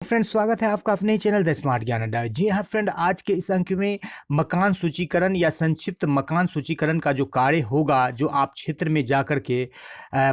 Friend, स्वागत है आपका अपने ही चैनल द स्मार्ट ज्ञान अड्डा। जी हाँ फ्रेंड, आज के इस अंक में मकान सूचीकरण या संक्षिप्त मकान सूचीकरण का जो कार्य होगा, जो आप क्षेत्र में जा कर के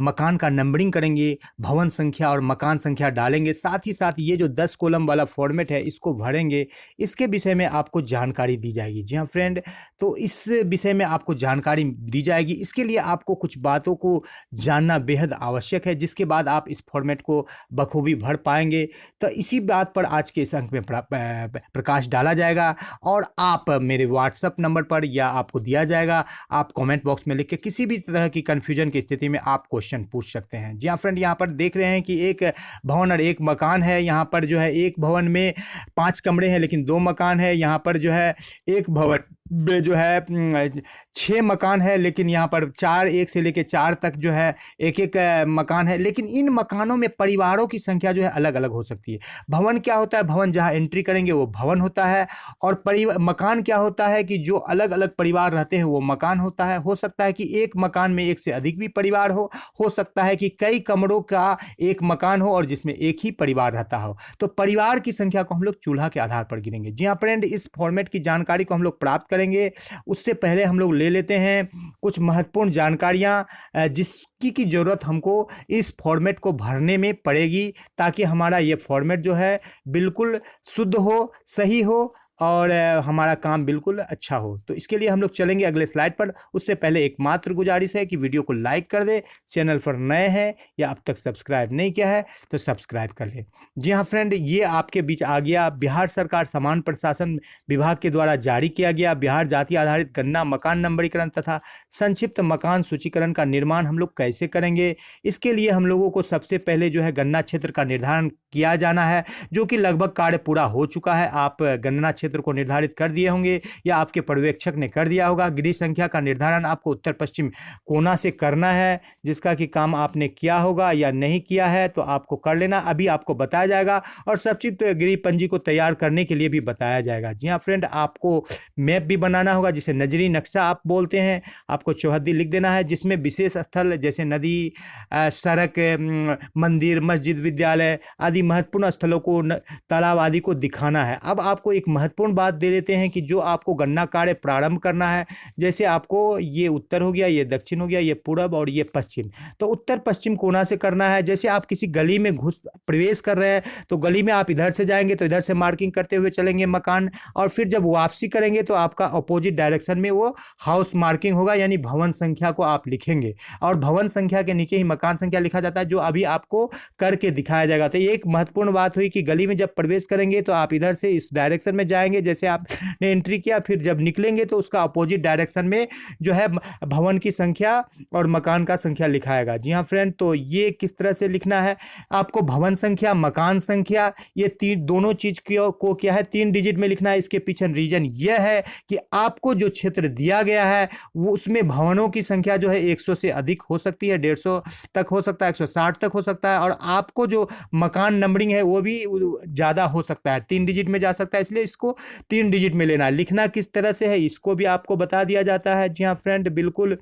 मकान का नंबरिंग करेंगे, भवन संख्या और मकान संख्या डालेंगे, साथ ही साथ ये जो 10 कॉलम वाला फॉर्मेट है इसको भरेंगे, इसके विषय में आपको जानकारी दी जाएगी। जी हाँ फ्रेंड, तो इस विषय में आपको जानकारी दी जाएगी। इसके लिए आपको कुछ बातों को जानना बेहद आवश्यक है, जिसके बाद आप इस फॉर्मेट को बखूबी भर पाएंगे। तो इसी बात पर आज के इस अंक में प्रकाश डाला जाएगा और आप मेरे व्हाट्सएप नंबर पर या आपको दिया जाएगा, आप कमेंट बॉक्स में लिख के किसी भी तरह की कन्फ्यूजन की स्थिति में आप क्वेश्चन पूछ सकते हैं। जी हाँ फ्रेंड, यहाँ पर देख रहे हैं कि एक भवन और एक मकान है। यहाँ पर जो है एक भवन में 5 कमरे हैं लेकिन 2 मकान है। यहाँ पर जो है एक भवन में जो है 6 मकान है लेकिन यहाँ पर 1 से लेकर 4 तक जो है एक मकान है। लेकिन इन मकानों में परिवारों की संख्या जो है अलग अलग हो सकती है। भवन क्या होता है? भवन जहाँ एंट्री करेंगे वो भवन होता है। और मकान क्या होता है कि जो अलग अलग परिवार रहते हैं वो मकान होता है। हो सकता है कि एक मकान में एक से अधिक भी परिवार हो सकता है कि कई कमरों का एक मकान हो और जिसमें एक ही परिवार रहता हो। तो परिवार की संख्या को हम लोग चूल्हा के आधार पर गिनेंगे। जी हाँ फ्रेंड, इस फॉर्मेट की जानकारी को हम लोग प्राप्त करेंगे। उससे पहले हम लोग ले लेते हैं कुछ महत्वपूर्ण जानकारियां जिसकी की जरूरत हमको इस फॉर्मेट को भरने में पड़ेगी, ताकि हमारा ये फॉर्मेट जो है बिल्कुल शुद्ध हो, सही हो और हमारा काम बिल्कुल अच्छा हो। तो इसके लिए हम लोग चलेंगे अगले स्लाइड पर। उससे पहले एक मात्र गुजारिश है कि वीडियो को लाइक कर दे, चैनल पर नए हैं या अब तक सब्सक्राइब नहीं किया है तो सब्सक्राइब कर ले। जी हाँ फ्रेंड, ये आपके बीच आ गया बिहार सरकार सामान्य प्रशासन विभाग के द्वारा जारी किया गया बिहार जाति आधारित गणना मकान नंबरीकरण तथा संक्षिप्त मकान सूचीकरण का निर्माण हम लोग कैसे करेंगे। इसके लिए हम लोगों को सबसे पहले जो है गणना क्षेत्र का निर्धारण किया जाना है, जो कि लगभग कार्य पूरा हो चुका है। आप गणना क्षेत्र को निर्धारित कर दिए होंगे या आपके पर्यवेक्षक ने कर दिया होगा। गृह संख्या का निर्धारण आपको उत्तर पश्चिम कोना से करना है, जिसका कि काम आपने किया होगा या नहीं किया है तो आपको कर लेना, अभी आपको बताया जाएगा। और संक्षिप्त गृह पंजी को तैयार करने के लिए भी बताया जाएगा। जी हाँ फ्रेंड, आपको मैप भी बनाना होगा, जिसे नजरी नक्शा आप बोलते हैं। आपको चौहद्दी लिख देना है, जिसमें विशेष स्थल जैसे नदी, सड़क, मंदिर, मस्जिद, विद्यालय आदि महत्वपूर्ण स्थलों को, तालाब आदि को दिखाना है। अब आपको एक महत्वपूर्ण बात दे देते हैं कि जो आपको गणना कार्य प्रारंभ करना है, जैसे आपको ये उत्तर हो गया, ये दक्षिण हो गया, ये पूर्व और ये पश्चिम, तो उत्तर पश्चिम कोना से करना है। जैसे आप किसी गली में प्रवेश कर रहे हैं तो गली में आप इधर से जाएंगे तो इधर से मार्किंग करते हुए चलेंगे मकान, और फिर जब वापसी करेंगे तो आपका अपोजिट डायरेक्शन में वो हाउस मार्किंग होगा, यानी भवन संख्या को आप लिखेंगे और भवन संख्या के नीचे ही मकान संख्या लिखा जाता है, जो अभी आपको करके दिखाया जाएगा। तो एक महत्वपूर्ण बात हुई कि गली में जब प्रवेश करेंगे तो आप इधर से इस डायरेक्शन में जाएंगे, जैसे आपने एंट्री किया, फिर जब निकलेंगे तो उसका अपोजिट डायरेक्शन में जो है भवन की संख्या और मकान का संख्या लिखाएगा। जी हाँ फ्रेंड, तो ये किस तरह से लिखना है, आपको भवन संख्या, मकान संख्या, ये दोनों चीज को क्या है 3 डिजिट में लिखना है। इसके पीछे रीजन यह है कि आपको जो क्षेत्र दिया गया है वो उसमें भवनों की संख्या जो है 100 से अधिक हो सकती है, 150 तक हो सकता है, 160 तक हो सकता है, और आपको जो मकान नंबरिंग है वो भी ज़्यादा हो सकता है, 3 डिजिट में जा सकता है। इसलिए इसको 3 डिजिट में लेना है। लिखना किस तरह से है इसको भी आपको बता दिया जाता है। जी हाँ फ्रेंड, बिल्कुल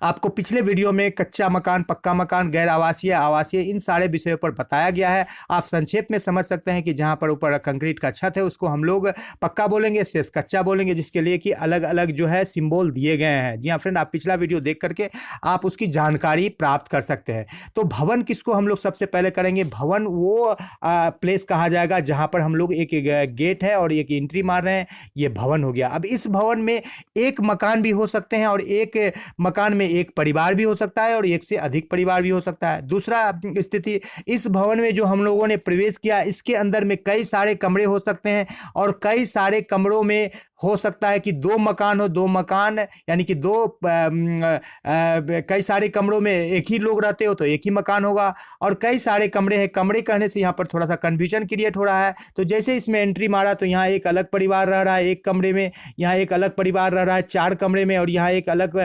आपको पिछले वीडियो में कच्चा मकान, पक्का मकान, गैर आवासीय, आवासीय, इन सारे विषयों पर बताया गया है। आप संक्षेप में समझ सकते हैं कि जहां पर ऊपर कंक्रीट का छत है उसको हम लोग पक्का बोलेंगे, शेष कच्चा बोलेंगे, जिसके लिए कि अलग अलग जो है सिंबल दिए गए हैं। जी हाँ फ्रेंड, आप पिछला वीडियो देख करके आप उसकी जानकारी प्राप्त कर सकते हैं। तो भवन किसको हम लोग सबसे पहले करेंगे? भवन वो प्लेस कहा जाएगा जहाँ पर हम लोग एक गेट है और एक एंट्री मार रहे हैं, ये भवन हो गया। अब इस भवन में एक मकान भी हो सकते हैं और एक मकान में एक परिवार भी हो सकता है और एक से अधिक परिवार भी हो सकता है। दूसरा स्थिति, इस भवन में जो हम लोगों ने प्रवेश किया इसके अंदर में कई सारे कमरे हो सकते हैं और कई सारे कमरों में हो सकता है कि 2 मकान हो, 2 मकान यानी कि कई सारे कमरों में एक ही लोग रहते हो तो एक ही मकान होगा, और कई सारे कमरे हैं। कमरे कहने से यहाँ पर थोड़ा सा कंफ्यूजन क्रिएट हो रहा है। तो जैसे इसमें एंट्री मारा तो यहाँ एक अलग परिवार रह रहा है एक कमरे में, यहाँ एक अलग परिवार रह रहा है 4 कमरे में, और यहाँ एक अलग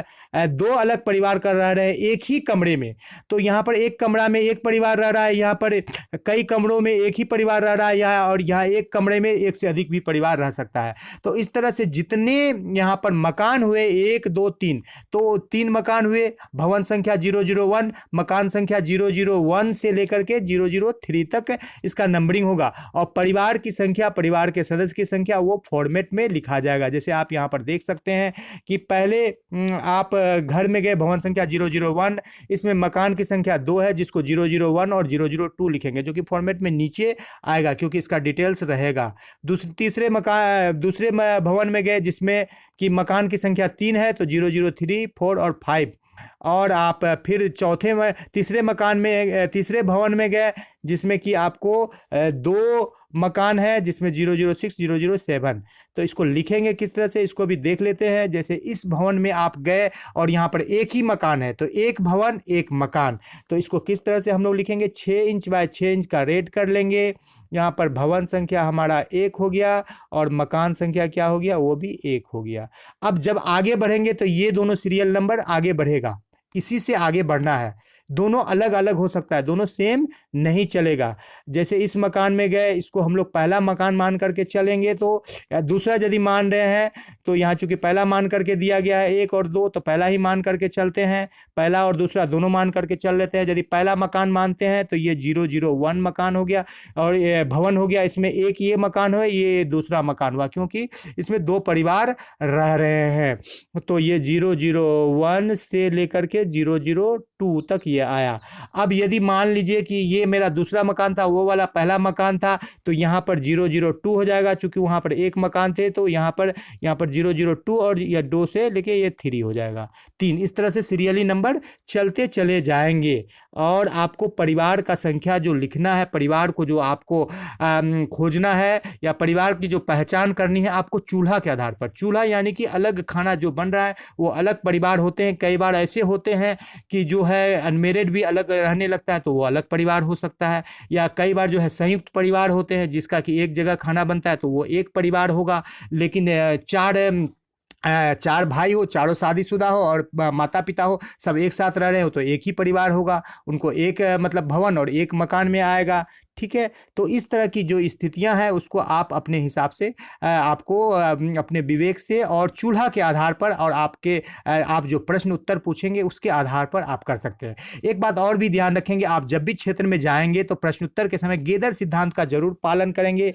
2 अलग परिवार कर रह रहे हैं एक ही कमरे में। तो यहाँ पर एक कमरा में एक परिवार रह रहा है, यहाँ पर कई कमरों में एक ही परिवार रह रहा है, यहाँ और यहाँ एक कमरे में एक से अधिक भी परिवार रह सकता है। तो इस तरह तरह से जितने यहाँ पर मकान हुए 1 2 3, तो 3 मकान हुए, भवन संख्या 001, मकान संख्या 001 से लेकर के 003 तक इसका नंबरिंग होगा। और परिवार की संख्या, परिवार के सदस्य की संख्या वो फॉर्मेट में लिखा जाएगा। जैसे आप यहाँ पर देख सकते हैं कि पहले आप घर में गए, भवन संख्या 001, इसमें मकान की संख्या 2 है जिसको 001 और 002 लिखेंगे, जो कि फॉर्मेट में नीचे आएगा क्योंकि इसका डिटेल्स रहेगा। दूसरे भवन में गए जिसमें कि मकान की संख्या 3 है, तो 003, 4 और 5। और आप फिर तीसरे भवन में गए जिसमें कि आपको 2 मकान है जिसमें 006, 007, तो इसको लिखेंगे किस तरह से, इसको भी देख लेते हैं। जैसे इस भवन में आप गए और यहाँ पर एक ही मकान है, तो एक भवन एक मकान, तो इसको किस तरह से हम लोग लिखेंगे, 6 इंच बाय 6 इंच का रेड कर लेंगे। यहाँ पर भवन संख्या हमारा 1 हो गया और मकान संख्या क्या हो गया, वो भी 1 हो गया। अब जब आगे बढ़ेंगे तो ये दोनों सीरियल नंबर आगे बढ़ेगा, इसी से आगे बढ़ना है। दोनों अलग अलग हो सकता है, दोनों सेम नहीं चलेगा। जैसे इस मकान में गए, इसको हम लोग पहला मकान मान करके चलेंगे, तो दूसरा यदि मान रहे हैं तो यहाँ चूंकि पहला मान करके दिया गया है 1 और 2, तो पहला ही मान करके चलते हैं। पहला और दूसरा दोनों मान करके चल लेते हैं। यदि पहला मकान मानते हैं तो ये 001 मकान हो गया और ये भवन हो गया। इसमें एक ये मकान हो, ये दूसरा मकान हुआ क्योंकि इसमें 2 परिवार रह रहे हैं। तो ये 001 से लेकर के 002 तक ये आया। अब यदि मान लीजिए कि ये मेरा दूसरा मकान था, वो वाला पहला मकान था, तो यहाँ पर 002 हो जाएगा। चूंकि वहाँ पर एक मकान थे तो यहाँ पर 002 और या 2 से लेके ये 3 हो जाएगा, 3। इस तरह से सीरियली नंबर चलते चले जाएंगे। और आपको परिवार का संख्या जो लिखना है, परिवार को जो आपको खोजना है या परिवार की जो पहचान करनी है, आपको चूल्हा के आधार पर, चूल्हा यानी कि अलग खाना जो बन रहा है वो अलग परिवार होते हैं। कई बार ऐसे होते हैं कि जो है अनमेरिड भी अलग रहने लगता है, तो वो अलग परिवार हो सकता है। या कई बार जो है संयुक्त परिवार होते हैं जिसका कि एक जगह खाना बनता है, तो वो एक परिवार होगा। लेकिन 4 भाई हो, चारों शादीशुदा हो और माता पिता हो, सब एक साथ रह रहे हो, तो एक ही परिवार होगा। उनको एक मतलब भवन और एक मकान में आएगा। ठीक है, तो इस तरह की जो स्थितियां हैं उसको आप अपने हिसाब से आपको अपने विवेक से और चूल्हा के आधार पर और आप जो प्रश्न उत्तर पूछेंगे उसके आधार पर आप कर सकते हैं। एक बात और भी ध्यान रखेंगे, आप जब भी क्षेत्र में जाएंगे तो प्रश्न उत्तर के समय गेदर सिद्धांत का जरूर पालन करेंगे।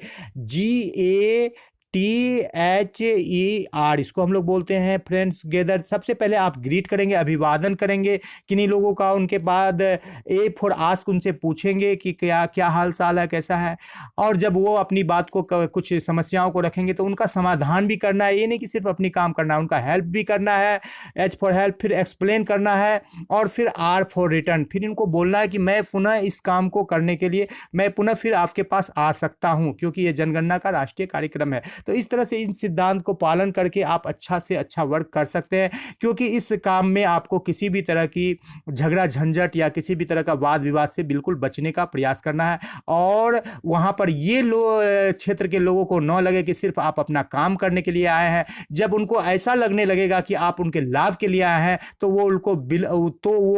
GATHER इसको हम लोग बोलते हैं फ्रेंड्स गेदर। सबसे पहले आप ग्रीट करेंगे, अभिवादन करेंगे किन्हीं लोगों का। उनके बाद A फॉर आस्क, उनसे पूछेंगे कि क्या हाल चाल है, कैसा है। और जब वो अपनी बात को कुछ समस्याओं को रखेंगे तो उनका समाधान भी करना है। ये नहीं कि सिर्फ अपनी काम करना है, उनका हेल्प भी करना है। H फॉर हेल्प, फिर एक्सप्लेन करना है और फिर R फॉर रिटर्न। फिर इनको बोलना है कि मैं पुनः इस काम को करने के लिए मैं पुनः फिर आपके पास आ सकता हूँ, क्योंकि ये जनगणना का राष्ट्रीय कार्यक्रम है। तो इस तरह से इन सिद्धांत को पालन करके आप अच्छा से अच्छा वर्क कर सकते हैं, क्योंकि इस काम में आपको किसी भी तरह की झगड़ा झंझट या किसी भी तरह का वाद विवाद से बिल्कुल बचने का प्रयास करना है। और वहां पर ये क्षेत्र के लोगों को न लगे कि सिर्फ आप अपना काम करने के लिए आए हैं। जब उनको ऐसा लगने लगेगा कि आप उनके लाभ के लिए आए हैं तो वो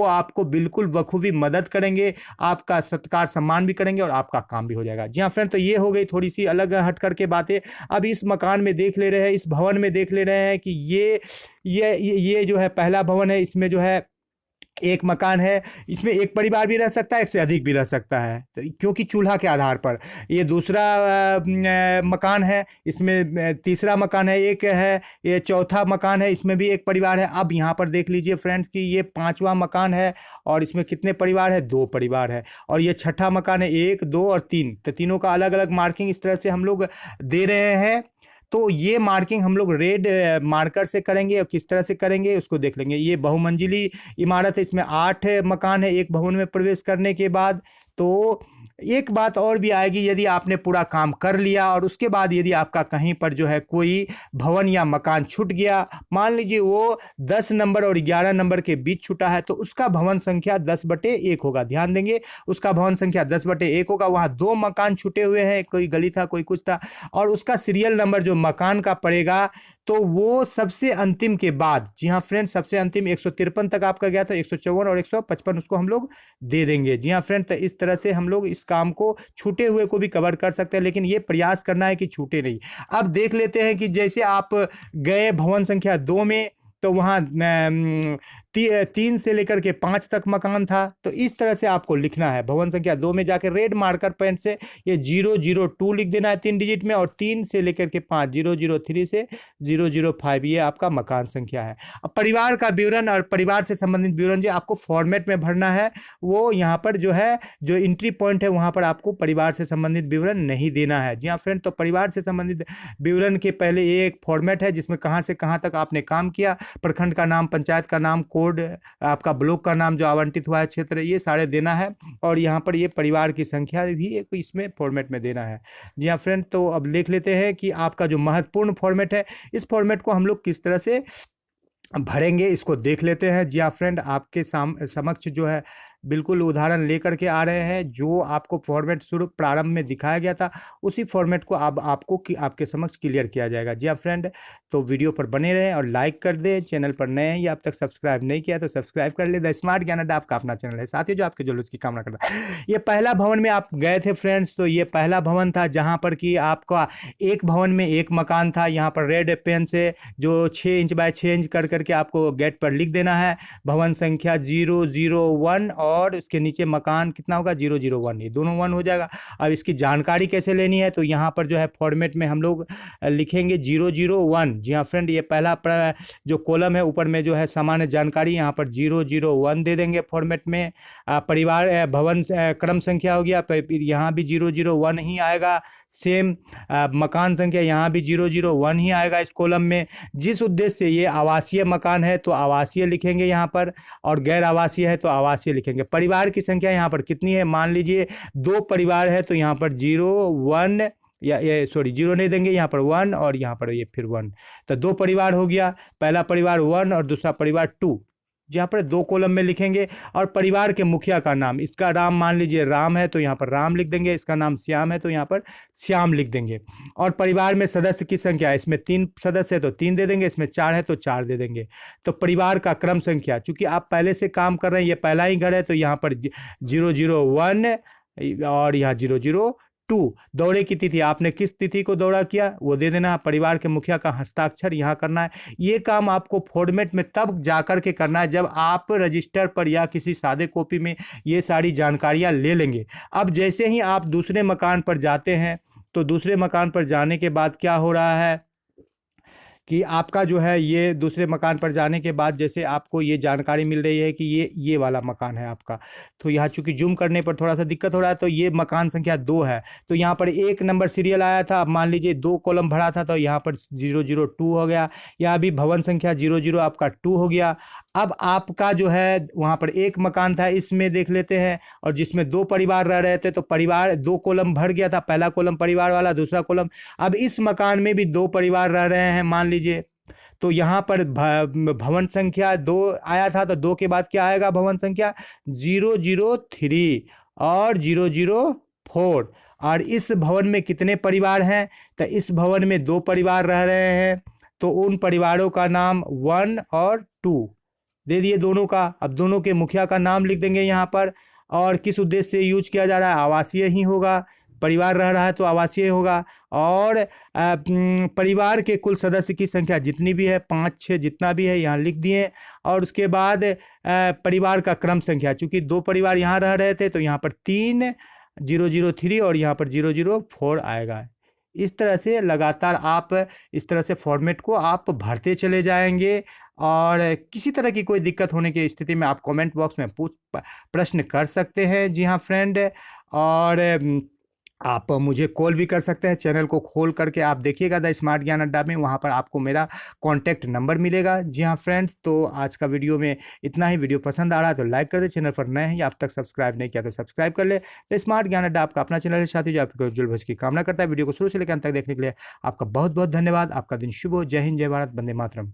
आपको बिल्कुल बखूबी मदद करेंगे, आपका सत्कार सम्मान भी करेंगे और आपका काम भी हो जाएगा। जी हाँ फ्रेंड, तो ये हो गई थोड़ी सी अलग हट करके बातें। अब इस मकान में देख ले रहे हैं, इस भवन में देख ले रहे हैं कि ये जो है पहला भवन है, इसमें जो है एक मकान है, इसमें एक परिवार भी रह सकता है, एक से अधिक भी रह सकता है, तो क्योंकि चूल्हा के आधार पर। ये दूसरा मकान है, इसमें तीसरा मकान है, एक है। ये चौथा मकान है, इसमें भी एक परिवार है। अब यहाँ पर देख लीजिए फ्रेंड्स कि ये 5वां मकान है और इसमें कितने परिवार है, 2 परिवार है। और ये 6ठा मकान है, 1 2 और 3, तो तीनों का अलग अलग मार्किंग इस तरह से हम लोग दे रहे हैं। तो ये मार्किंग हम लोग रेड मार्कर से करेंगे और किस तरह से करेंगे उसको देख लेंगे। ये बहुमंजिली इमारत है, इसमें 8 मकान है एक भवन में प्रवेश करने के बाद। तो एक बात और भी आएगी, यदि आपने पूरा काम कर लिया और उसके बाद यदि आपका कहीं पर जो है कोई भवन या मकान छूट गया, मान लीजिए वो 10 नंबर और 11 नंबर के बीच छूटा है, तो उसका भवन संख्या 10/1 होगा। ध्यान देंगे, उसका भवन संख्या 10/1 होगा। वहाँ 2 मकान छूटे हुए हैं, कोई गली था कोई कुछ था, और उसका सीरियल नंबर जो मकान का पड़ेगा तो वो सबसे अंतिम के बाद, जी हाँ फ्रेंड, सबसे अंतिम 153 तक आपका गया, तो 154 और 155 उसको हम लोग दे देंगे। जी हाँ फ्रेंड, तो इस तरह से हम लोग इस काम को छूटे हुए को भी कवर कर सकते हैं, लेकिन ये प्रयास करना है कि छूटे नहीं। अब देख लेते हैं कि जैसे आप गए भवन संख्या 2 में, तो वहाँ 3 से लेकर के 5 तक मकान था। तो इस तरह से आपको लिखना है, भवन संख्या 2 में जाकर रेड मार्कर पेन से ये 002 लिख देना है 3 डिजिट में, और 3 से लेकर के 5, 003 से 005, ये आपका मकान संख्या है। अब परिवार का विवरण और परिवार से संबंधित विवरण जो आपको फॉर्मेट में भरना है, वो यहाँ पर जो है, जो एंट्री पॉइंट है वहाँ पर आपको परिवार से संबंधित विवरण नहीं देना है। जी हाँ फ्रेंड, तो परिवार से संबंधित विवरण के पहले ये एक फॉर्मेट है जिसमें कहाँ से कहाँ तक आपने काम किया, प्रखंड का नाम, पंचायत का नाम, कोड, आपका ब्लॉक का नाम जो आवंटित हुआ है क्षेत्र, ये सारे देना है। और यहाँ पर ये परिवार की संख्या भी एक इसमें फॉर्मेट में देना है। जी हाँ फ्रेंड, तो अब देख लेते हैं कि आपका जो महत्वपूर्ण फॉर्मेट है, इस फॉर्मेट को हम लोग किस तरह से भरेंगे, इसको देख लेते हैं। जी हाँ फ्रेंड, आपके समक्ष जो है बिल्कुल उदाहरण लेकर के आ रहे हैं। जो आपको फॉर्मेट शुरू प्रारंभ में दिखाया गया था, उसी फॉर्मेट को अब आपको आपके समक्ष क्लियर किया जाएगा। जी हाँ फ्रेंड, तो वीडियो पर बने रहें और लाइक कर दें। चैनल पर नए हैं या अब तक सब्सक्राइब नहीं किया तो सब्सक्राइब कर ले। द स्मार्ट ज्ञान अड्डा आपका अपना चैनल है, साथ ही जो आपके जलूस की कामना करता है। ये पहला भवन में आप गए थे फ्रेंड्स, तो ये पहला भवन था जहाँ पर कि आपका एक भवन में एक मकान था। यहाँ पर रेड पेन से जो 6 इंच बाय 6 इंच कर करके आपको गेट पर लिख देना है, भवन संख्या 001, और उसके नीचे मकान कितना होगा, 001, ये दोनों 1 हो जाएगा। अब इसकी जानकारी कैसे लेनी है, तो यहाँ पर जो है फॉर्मेट में हम लोग लिखेंगे 001। जी हाँ फ्रेंड, ये पहला जो कॉलम है ऊपर में जो है सामान्य जानकारी, यहाँ पर 001 दे देंगे फॉर्मेट में। परिवार भवन क्रम संख्या हो गया, यहाँ भी 001 ही आएगा। सेम मकान संख्या यहाँ भी 001 ही आएगा इस कॉलम में। जिस उद्देश्य से ये आवासीय मकान है तो आवासीय लिखेंगे यहाँ पर, और गैर आवासीय है तो आवासीय लिखेंगे। परिवार की संख्या यहाँ पर कितनी है, मान लीजिए 2 परिवार है, तो यहाँ पर 01 या ये सॉरी 0 नहीं देंगे, यहाँ पर 1 और यहाँ पर ये फिर 1, तो 2 परिवार हो गया। पहला परिवार 1 और दूसरा परिवार 2, जहाँ पर 2 कॉलम में लिखेंगे। और परिवार के मुखिया का नाम, इसका नाम मान लीजिए राम है तो यहाँ पर राम लिख देंगे, इसका नाम श्याम है तो यहाँ पर श्याम लिख देंगे। और परिवार में सदस्य की संख्या, इसमें 3 सदस्य है तो 3 दे देंगे, इसमें 4 है तो 4 दे देंगे। तो परिवार का क्रम संख्या, चूंकि आप पहले से काम कर रहे हैं, ये पहला ही घर है, तो यहाँ पर 001 और यहाँ 002। दौरे की तिथि, आपने किस तिथि को दौरा किया वो दे देना। परिवार के मुखिया का हस्ताक्षर यहाँ करना है। ये काम आपको फॉर्मेट में तब जाकर के करना है जब आप रजिस्टर पर या किसी सादे कॉपी में ये सारी जानकारियाँ ले लेंगे। अब जैसे ही आप दूसरे मकान पर जाते हैं, तो दूसरे मकान पर जाने के बाद क्या हो रहा है कि आपका जो है ये दूसरे मकान पर जाने के बाद जैसे आपको ये जानकारी मिल रही है कि ये वाला मकान है आपका, तो यहाँ चूंकि जूम करने पर थोड़ा सा दिक्कत हो रहा है, तो ये मकान संख्या 2 है। तो यहाँ पर 1 नंबर सीरियल आया था, अब मान लीजिए 2 कॉलम भरा था, तो यहाँ पर 002 हो गया। यहाँ भी भवन संख्या 00 आपका 2 हो गया। अब आपका जो है वहाँ पर 1 मकान था, इसमें देख लेते हैं, और जिसमें 2 परिवार रह रहे थे, तो परिवार 2 कॉलम भर गया था, पहला कॉलम परिवार वाला, दूसरा कॉलम। अब इस मकान में भी 2 परिवार रह रहे हैं मान लीजिए, तो यहाँ पर भवन संख्या 2 आया था, तो 2 के बाद क्या आएगा, भवन संख्या 003 और 004। और इस भवन में कितने परिवार हैं, तो इस भवन में 2 परिवार रह रहे हैं, तो उन परिवारों का नाम 1 और 2 दे दिए दोनों का। अब दोनों के मुखिया का नाम लिख देंगे यहाँ पर, और किस उद्देश्य से यूज किया जा रहा है, आवासीय ही होगा, परिवार रह रहा है तो आवासीय होगा। और परिवार के कुल सदस्य की संख्या जितनी भी है, 5-6 जितना भी है यहाँ लिख दिए। और उसके बाद परिवार का क्रम संख्या, चूंकि 2 परिवार यहाँ रह रहे थे, तो यहाँ पर 3 003 और यहाँ पर 004 आएगा। इस तरह से लगातार आप इस तरह से फॉर्मेट को आप भरते चले जाएंगे, और किसी तरह की कोई दिक्कत होने की स्थिति में आप कमेंट बॉक्स में प्रश्न कर सकते हैं। जी हाँ फ्रेंड, और आप मुझे कॉल भी कर सकते हैं। चैनल को खोल करके आप देखिएगा द स्मार्ट ज्ञान अड्डा में, वहाँ पर आपको मेरा कॉन्टैक्ट नंबर मिलेगा। जी हाँ फ्रेंड्स, तो आज का वीडियो में इतना ही। वीडियो पसंद आ रहा है तो लाइक कर दे, चैनल पर नए हैं या अब तक सब्सक्राइब नहीं किया तो सब्सक्राइब कर ले। द स्मार्ट ज्ञान अड्डा आपका अपना चैनल है, साथ ही जो आपको उज्जवल भविष्य की कामना करता है। वीडियो को शुरू से लेकर अंत तक देखने के लिए आपका बहुत बहुत धन्यवाद। आपका दिन शुभ हो। जय हिंद, जय भारत, वंदे मातरम।